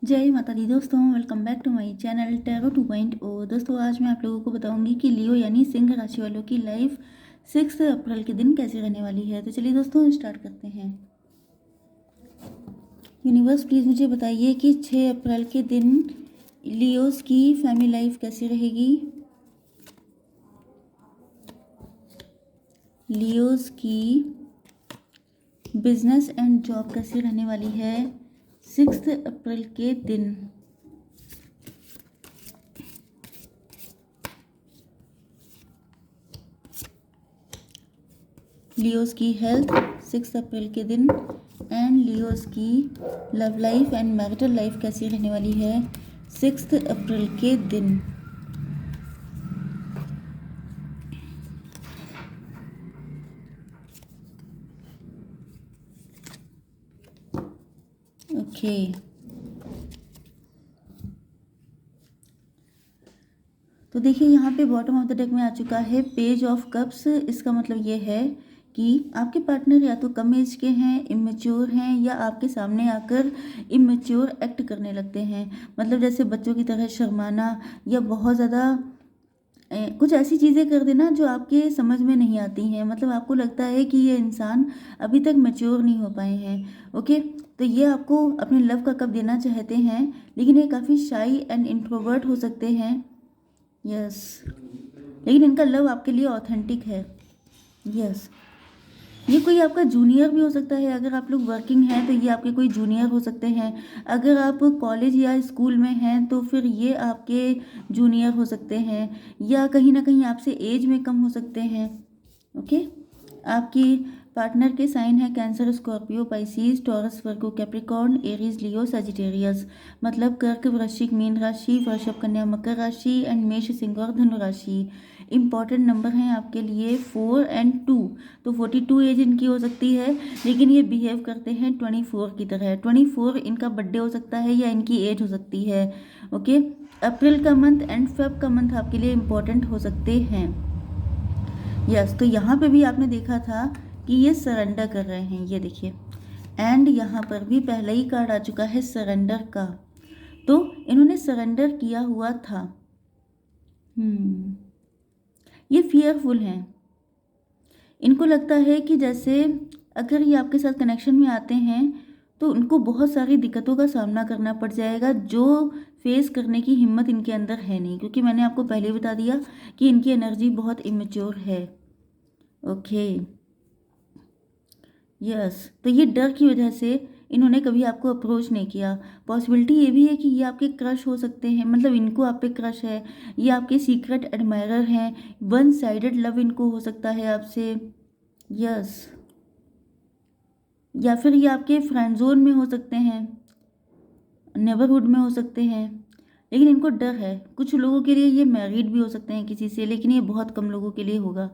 जय माता दी दोस्तों, welcome back to my channel tarot 2.0। दोस्तों आज मैं आप लोगों को बताऊंगी कि लियो यानी सिंह राशि वालों की लाइफ 6 अप्रैल के दिन कैसे रहने वाली है। तो चलिए दोस्तों स्टार्ट करते हैं। यूनिवर्स प्लीज़ मुझे बताइए कि 6 अप्रैल के दिन लियोस की फैमिली लाइफ कैसी रहेगी। लियोस की बिजनेस एंड जॉब कैसी रहने वाली है 6 अप्रैल के दिन। लियोस की हेल्थ 6 अप्रैल के दिन एंड लियोस की love life and marital life कैसी रहने वाली है 6 अप्रैल के दिन। ओके तो देखिए यहाँ पे बॉटम ऑफ द डेक में आ चुका है पेज ऑफ कप्स। इसका मतलब ये है कि आपके पार्टनर या तो कम एज के हैं, इमेच्योर हैं, या आपके सामने आकर इमेच्योर एक्ट करने लगते हैं। मतलब जैसे बच्चों की तरह शर्माना या बहुत ज़्यादा कुछ ऐसी चीज़ें कर देना जो आपके समझ में नहीं आती हैं। मतलब आपको लगता है कि ये इंसान अभी तक मैच्योर नहीं हो पाए हैं। ओके, तो ये आपको अपने लव का कप देना चाहते हैं, लेकिन ये काफ़ी शाई एंड इंट्रोवर्ट हो सकते हैं। यस, लेकिन इनका लव आपके लिए ऑथेंटिक है। यस, ये कोई आपका जूनियर भी हो सकता है। अगर आप लोग वर्किंग हैं तो ये आपके कोई जूनियर हो सकते हैं। अगर आप कॉलेज या स्कूल में हैं तो फिर ये आपके जूनियर हो सकते हैं, या कहीं ना कहीं आपसे एज में कम हो सकते हैं। ओके, आपकी पार्टनर के साइन है कैंसर, स्कॉर्पियो, पाइसिस, टॉरस, वर्गो, कैप्रिकॉर्न, एरीज, लियो, सजिटेरियस। मतलब कर्क, वृश्चिक, मीन राशि, वृषभ, कन्या, मकर राशि एंड मेष, सिंह और धनु राशि। इंपॉर्टेंट नंबर हैं आपके लिए 4 एंड 2। तो 42 एज इनकी हो सकती है, लेकिन ये बिहेव करते हैं 24 की तरह। 24 इनका बर्थडे हो सकता है या इनकी एज हो सकती है। ओके, अप्रैल का मंथ एंड फेब का मंथ आपके लिए इम्पोर्टेंट हो सकते हैं। यस, तो यहाँ पे भी आपने देखा था कि ये सरेंडर कर रहे हैं, ये देखिए। एंड यहाँ पर भी पहला ही कार्ड आ चुका है सरेंडर का। तो इन्होंने सरेंडर किया हुआ था। ये फियरफुल हैं। इनको लगता है कि जैसे अगर ये आपके साथ कनेक्शन में आते हैं तो उनको बहुत सारी दिक्कतों का सामना करना पड़ जाएगा, जो फेस करने की हिम्मत इनके अंदर है नहीं, क्योंकि मैंने आपको पहले ही बता दिया कि इनकी एनर्जी बहुत इमेच्योर है। ओके, यस, तो ये डर की वजह से इन्होंने कभी आपको अप्रोच नहीं किया। पॉसिबिलिटी ये भी है कि ये आपके क्रश हो सकते हैं। मतलब इनको आप पे क्रश है, ये आपके सीक्रेट एडमायरर हैं। वन साइडेड लव इनको हो सकता है आपसे। यस, या फिर ये आपके फ्रेंड जोन में हो सकते हैं, नेबरहुड में हो सकते हैं, लेकिन इनको डर है। कुछ लोगों के लिए ये मैरिड भी हो सकते हैं किसी से, लेकिन ये बहुत कम लोगों के लिए होगा।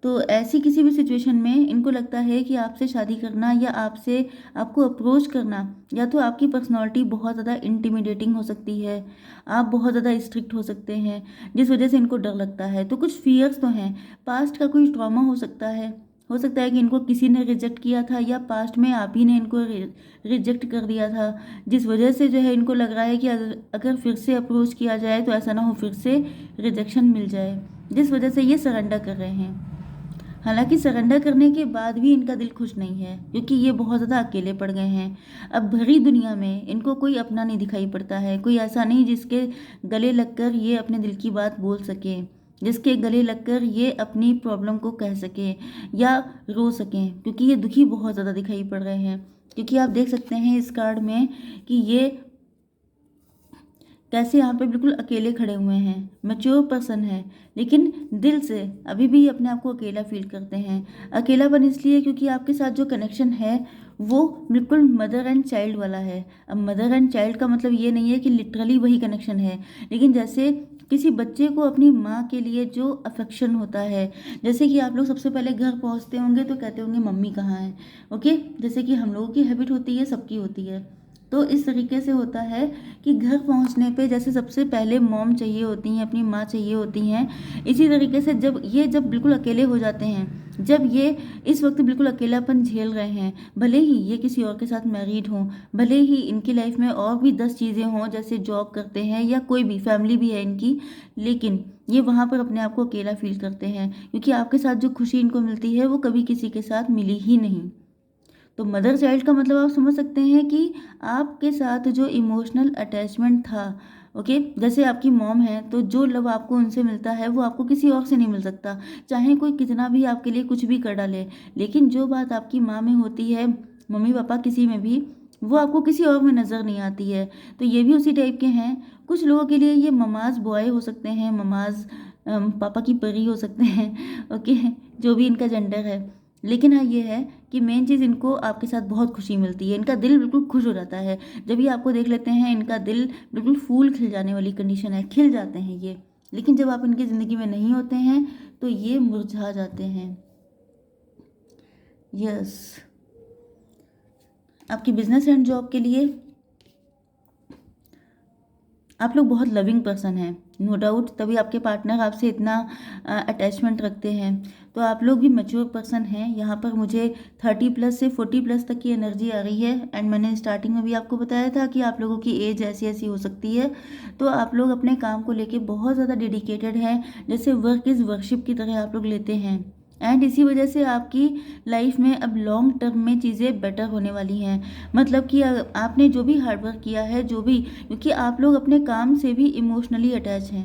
तो ऐसी किसी भी सिचुएशन में इनको लगता है कि आपसे शादी करना या आपसे आपको अप्रोच करना, या तो आपकी पर्सनालिटी बहुत ज़्यादा इंटिमिडेटिंग हो सकती है, आप बहुत ज़्यादा स्ट्रिक्ट हो सकते हैं, जिस वजह से इनको डर लगता है। तो कुछ फियर्स तो हैं। पास्ट का कोई ट्रॉमा हो सकता है कि इनको किसी ने रिजेक्ट किया था, या पास्ट में आप ही ने इनको रिजेक्ट कर दिया था, जिस वजह से जो है इनको लग रहा है कि अगर फिर से अप्रोच किया जाए तो ऐसा ना हो फिर से रिजेक्शन मिल जाए, जिस वजह से ये सरेंडर कर रहे हैं। हालांकि सरेंडर करने के बाद भी इनका दिल खुश नहीं है, क्योंकि ये बहुत ज़्यादा अकेले पड़ गए हैं। अब भरी दुनिया में इनको कोई अपना नहीं दिखाई पड़ता है। कोई ऐसा नहीं जिसके गले लगकर ये अपने दिल की बात बोल सके, जिसके गले लगकर ये अपनी प्रॉब्लम को कह सके या रो सकें, क्योंकि ये दुखी बहुत ज़्यादा दिखाई पड़ रहे हैं। क्योंकि आप देख सकते हैं इस कार्ड में कि ये कैसे यहाँ पे बिल्कुल अकेले खड़े हुए हैं। मैच्योर पर्सन है, लेकिन दिल से अभी भी अपने आप को अकेला फील करते हैं। अकेलापन इसलिए क्योंकि आपके साथ जो कनेक्शन है वो बिल्कुल मदर एंड चाइल्ड वाला है। अब मदर एंड चाइल्ड का मतलब ये नहीं है कि लिटरली वही कनेक्शन है, लेकिन जैसे किसी बच्चे को अपनी माँ के लिए जो अफेक्शन होता है, जैसे कि आप लोग सबसे पहले घर पहुँचते होंगे तो कहते होंगे मम्मी कहाँ है। ओके, जैसे कि हम लोगों की हैबिट होती है, सबकी होती है। तो इस तरीके से होता है कि घर पहुंचने पे जैसे सबसे पहले मॉम चाहिए होती हैं, अपनी माँ चाहिए होती हैं, इसी तरीके से जब बिल्कुल अकेले हो जाते हैं जब ये इस वक्त बिल्कुल अकेलापन झेल रहे हैं, भले ही ये किसी और के साथ मैरिड हों, भले ही इनकी लाइफ में और भी 10 चीज़ें हों, जैसे जॉब करते हैं या कोई भी फैमिली भी है इनकी, लेकिन ये वहाँ पर अपने आप को अकेला फील करते हैं, क्योंकि आपके साथ जो खुशी इनको मिलती है वो कभी किसी के साथ मिली ही नहीं। तो मदर चाइल्ड का मतलब आप समझ सकते हैं कि आपके साथ जो इमोशनल अटैचमेंट था, ओके, जैसे आपकी मॉम है तो जो लव आपको उनसे मिलता है वो आपको किसी और से नहीं मिल सकता, चाहे कोई कितना भी आपके लिए कुछ भी कर डाले। लेकिन जो बात आपकी माँ में होती है, मम्मी पापा किसी में भी, वो आपको किसी और में नज़र नहीं आती है। तो ये भी उसी टाइप के हैं। कुछ लोगों के लिए ये ममाज बॉय हो सकते हैं, ममाज पापा की परी हो सकते हैं, ओके, जो भी इनका जेंडर है। लेकिन हाँ ये है कि मेन चीज़, इनको आपके साथ बहुत खुशी मिलती है, इनका दिल बिल्कुल खुश हो जाता है जब ये आपको देख लेते हैं। इनका दिल बिल्कुल फूल खिल जाने वाली कंडीशन है, खिल जाते हैं ये। लेकिन जब आप इनकी ज़िंदगी में नहीं होते हैं तो ये मुरझा जाते हैं। यस, आपकी बिजनेस एंड जॉब के लिए आप लोग बहुत लविंग पर्सन हैं, नो डाउट, तभी आपके पार्टनर आपसे इतना अटैचमेंट रखते हैं। तो आप लोग भी मैच्योर पर्सन हैं। यहाँ पर मुझे 30+ से 40+ तक की एनर्जी आ रही है। एंड मैंने स्टार्टिंग में भी आपको बताया था कि आप लोगों की एज ऐसी ऐसी हो सकती है। तो आप लोग अपने काम को लेके बहुत ज़्यादा डेडिकेटेड हैं, जैसे वर्क इज़ वर्शिप की तरह आप लोग लेते हैं। एंड इसी वजह से आपकी लाइफ में अब लॉन्ग टर्म में चीज़ें बेटर होने वाली हैं। मतलब कि आपने जो भी हार्डवर्क किया है, जो भी, क्योंकि आप लोग अपने काम से भी इमोशनली अटैच हैं।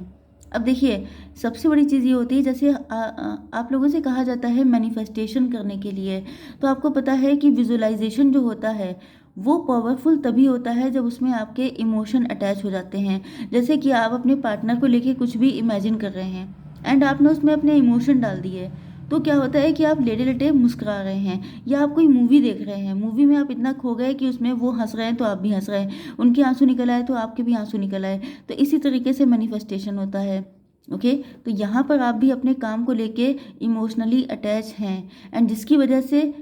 अब देखिए, सबसे बड़ी चीज़ ये होती है, जैसे आप लोगों से कहा जाता है मैनिफेस्टेशन करने के लिए, तो आपको पता है कि विजुअलाइजेशन जो होता है वो पावरफुल तभी होता है जब उसमें आपके इमोशन अटैच हो जाते हैं। जैसे कि आप अपने पार्टनर को लेके कुछ भी इमेजिन कर रहे हैं एंड आपने उसमें अपने इमोशन डाल दिए, तो क्या होता है कि आप लेटे लेटे मुस्कुरा रहे हैं, या आप कोई मूवी देख रहे हैं, मूवी में आप इतना खो गए कि उसमें वो हंस रहे हैं तो आप भी हंस रहे हैं, उनके आंसू निकल आए तो आपके भी आंसू निकल आए। तो इसी तरीके से मैनिफेस्टेशन होता है। ओके, तो यहाँ पर आप भी अपने काम को लेके इमोशनली अटैच हैं, एंड जिसकी वजह से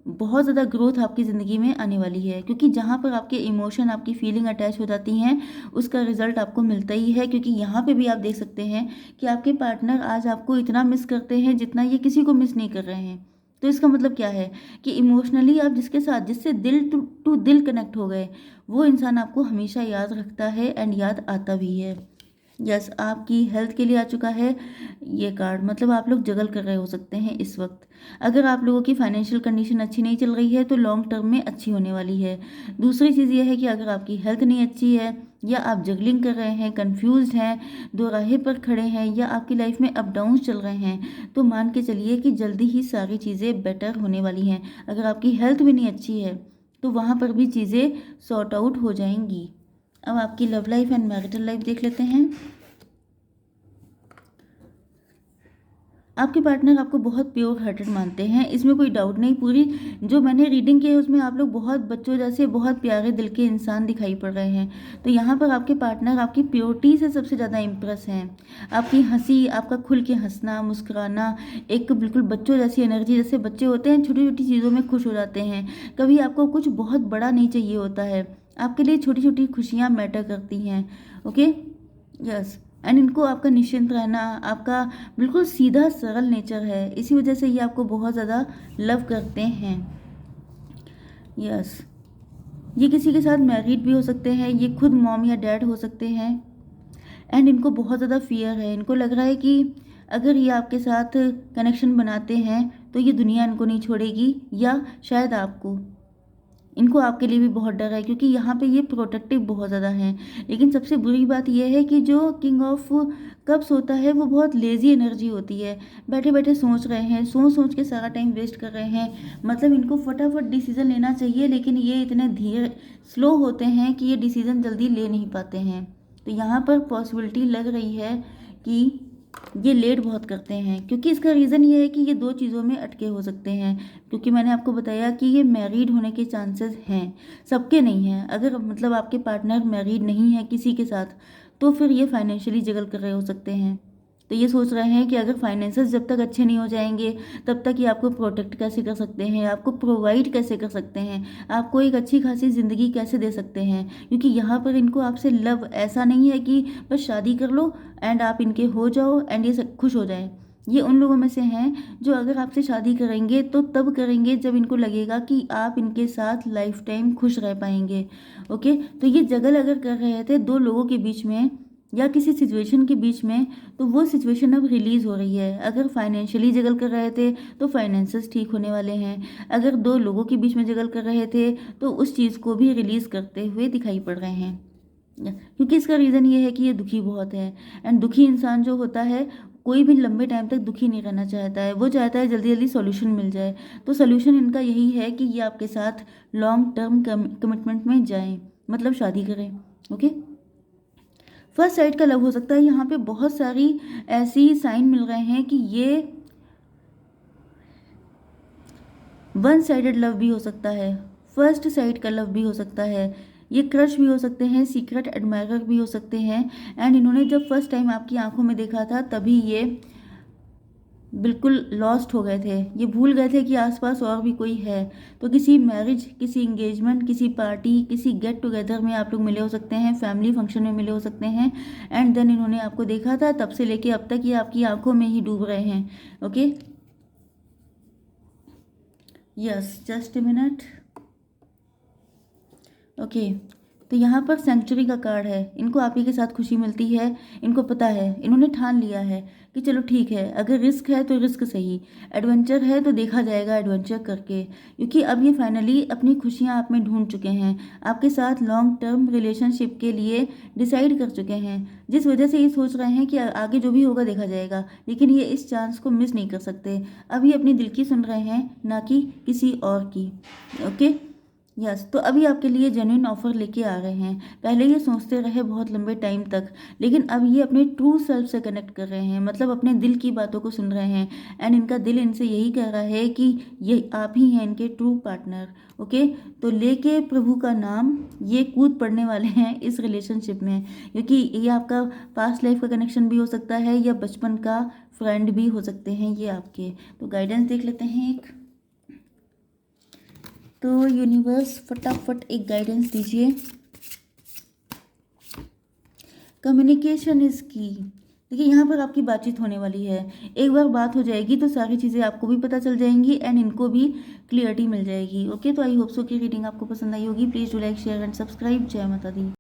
बहुत ज़्यादा ग्रोथ आपकी ज़िंदगी में आने वाली है, क्योंकि जहाँ पर आपके इमोशन, आपकी फीलिंग अटैच हो जाती हैं, उसका रिजल्ट आपको मिलता ही है। क्योंकि यहाँ पे भी आप देख सकते हैं कि आपके पार्टनर आज आपको इतना मिस करते हैं जितना ये किसी को मिस नहीं कर रहे हैं। तो इसका मतलब क्या है कि इमोशनली आप जिसके साथ, जिससे दिल टू दिल कनेक्ट हो गए, वो इंसान आपको हमेशा याद रखता है एंड याद आता भी है। यस, आपकी हेल्थ के लिए आ चुका है ये कार्ड, मतलब आप लोग जगल कर रहे हो सकते हैं इस वक्त। अगर आप लोगों की फाइनेंशियल कंडीशन अच्छी नहीं चल रही है तो लॉन्ग टर्म में अच्छी होने वाली है। दूसरी चीज़ ये है कि अगर आपकी हेल्थ नहीं अच्छी है, या आप जगलिंग कर रहे हैं, कंफ्यूज्ड हैं, दो राहे पर खड़े हैं, या आपकी लाइफ में अप डाउन्स चल रहे हैं, तो मान के चलिए कि जल्दी ही सारी चीज़ें बेटर होने वाली हैं। अगर आपकी हेल्थ भी नहीं अच्छी है तो वहाँ पर भी चीज़ें सॉर्ट आउट हो जाएंगी। अब आपकी love life and marital life देख लेते हैं। आपके पार्टनर आपको बहुत प्योर हार्टेड मानते हैं, इसमें कोई डाउट नहीं। पूरी जो मैंने रीडिंग की है उसमें आप लोग बहुत बच्चों जैसे बहुत प्यारे दिल के इंसान दिखाई पड़ रहे हैं। तो यहाँ पर आपके पार्टनर आपकी प्योरिटी से सबसे ज़्यादा इम्प्रेस हैं। आपकी हंसी, आपका खुल के हंसना, मुस्कुराना, एक बिल्कुल बच्चों जैसी एनर्जी, जैसे बच्चे होते हैं छोटी छोटी चीज़ों में खुश हो जाते हैं। कभी आपको कुछ बहुत बड़ा नहीं चाहिए होता है, आपके लिए छोटी छोटी खुशियाँ मैटर करती हैं। ओके, यस, एंड इनको आपका निश्चिंत रहना, आपका बिल्कुल सीधा सरल नेचर है, इसी वजह से ये आपको बहुत ज़्यादा लव करते हैं। यस, ये किसी के साथ मैरिड भी हो सकते हैं, ये खुद मॉम या डैड हो सकते हैं। एंड इनको बहुत ज़्यादा फियर है, इनको लग रहा है कि अगर ये आपके साथ कनेक्शन बनाते हैं तो ये दुनिया इनको नहीं छोड़ेगी, या शायद आपको, इनको आपके लिए भी बहुत डर है, क्योंकि यहाँ पे ये प्रोटेक्टिव बहुत ज़्यादा हैं। लेकिन सबसे बुरी बात यह है कि जो किंग ऑफ कप्स होता है वो बहुत लेज़ी एनर्जी होती है, बैठे बैठे सोच रहे हैं, सोच सोच के सारा टाइम वेस्ट कर रहे हैं। मतलब इनको फटाफट डिसीज़न लेना चाहिए, लेकिन ये इतने धीरे स्लो होते हैं कि ये डिसीज़न जल्दी ले नहीं पाते हैं। तो यहाँ पर पॉसिबिलिटी लग रही है कि ये लेट बहुत करते हैं, क्योंकि इसका रीज़न ये है कि ये दो चीज़ों में अटके हो सकते हैं। क्योंकि मैंने आपको बताया कि ये मैरिड होने के चांसेस हैं, सबके नहीं हैं। अगर मतलब आपके पार्टनर मैरिड नहीं है किसी के साथ, तो फिर ये फाइनेंशियली जगल कर रहे हो सकते हैं। तो ये सोच रहे हैं कि अगर फाइनेंसेस जब तक अच्छे नहीं हो जाएंगे तब तक ये आपको प्रोटेक्ट कैसे कर सकते हैं, आपको प्रोवाइड कैसे कर सकते हैं, आपको एक अच्छी खासी ज़िंदगी कैसे दे सकते हैं। क्योंकि यहाँ पर इनको आपसे लव ऐसा नहीं है कि बस शादी कर लो एंड आप इनके हो जाओ एंड ये सब खुश हो जाए। ये उन लोगों में से हैं जो अगर आपसे शादी करेंगे तो तब करेंगे जब इनको लगेगा कि आप इनके साथ लाइफ टाइम खुश रह पाएंगे। ओके, तो ये जगल अगर कर रहे थे दो लोगों के बीच में या किसी सिचुएशन के बीच में, तो वो सिचुएशन अब रिलीज़ हो रही है। अगर फाइनेंशियली जगल कर रहे थे तो फाइनेंसेस ठीक होने वाले हैं। अगर दो लोगों के बीच में जगल कर रहे थे तो उस चीज़ को भी रिलीज़ करते हुए दिखाई पड़ रहे हैं, क्योंकि इसका रीज़न ये है कि ये दुखी बहुत है। एंड दुखी इंसान जो होता है, कोई भी लंबे टाइम तक दुखी नहीं रहना चाहता है, वो चाहता है जल्दी जल्दी सॉल्यूशन मिल जाए। तो सॉल्यूशन इनका यही है कि ये आपके साथ लॉन्ग टर्म कमिटमेंट में जाएं, मतलब शादी करें। ओके, फर्स्ट साइड का लव हो सकता है। यहाँ पे बहुत सारी ऐसी साइन मिल रहे हैं कि ये वन साइडेड लव भी हो सकता है, फर्स्ट साइड का लव भी हो सकता है, ये क्रश भी हो सकते हैं, सीक्रेट एडमायरर भी हो सकते हैं। एंड इन्होंने जब फर्स्ट टाइम आपकी आंखों में देखा था तभी ये बिल्कुल लॉस्ट हो गए थे, ये भूल गए थे कि आसपास और भी कोई है। तो किसी मैरिज, किसी इंगेजमेंट, किसी पार्टी, किसी गेट टुगेदर में आप लोग मिले हो सकते हैं, फैमिली फंक्शन में मिले हो सकते हैं। एंड देन इन्होंने आपको देखा था, तब से लेके अब तक ये आपकी आंखों में ही डूब रहे हैं। Okay, yes, just a minute. Okay, तो यहाँ पर सेंचुरी का कार्ड है। इनको आप ही के साथ खुशी मिलती है, इनको पता है, इन्होंने ठान लिया है कि चलो ठीक है, अगर रिस्क है तो रिस्क सही, एडवेंचर है तो देखा जाएगा एडवेंचर करके, क्योंकि अब ये फाइनली अपनी खुशियाँ आप में ढूंढ चुके हैं, आपके साथ लॉन्ग टर्म रिलेशनशिप के लिए डिसाइड कर चुके हैं। जिस वजह से ये सोच रहे हैं कि आगे जो भी होगा देखा जाएगा, लेकिन ये इस चांस को मिस नहीं कर सकते। अब ये अपनी दिल की सुन रहे हैं, ना कि किसी और की। ओके, यस, तो अभी आपके लिए जेन्युइन ऑफर लेके आ रहे हैं। पहले ये सोचते रहे बहुत लंबे टाइम तक, लेकिन अब ये अपने ट्रू सेल्फ से कनेक्ट कर रहे हैं, मतलब अपने दिल की बातों को सुन रहे हैं। एंड इनका दिल इनसे यही कह रहा है कि ये आप ही हैं इनके ट्रू पार्टनर। ओके, तो लेके प्रभु का नाम ये कूद पड़ने वाले हैं इस रिलेशनशिप में, क्योंकि ये आपका पास्ट लाइफ का कनेक्शन भी हो सकता है या बचपन का फ्रेंड भी हो सकते हैं ये आपके। तो गाइडेंस देख लेते हैं एक। तो यूनिवर्स फटाफट एक गाइडेंस दीजिए। कम्युनिकेशन इज की। देखिए, यहाँ पर आपकी बातचीत होने वाली है। एक बार बात हो जाएगी तो सारी चीज़ें आपको भी पता चल जाएंगी एंड इनको भी क्लियरिटी मिल जाएगी। ओके, तो आई होप सो कि रीडिंग आपको पसंद आई होगी। Please do like, share and subscribe. जय माता दी।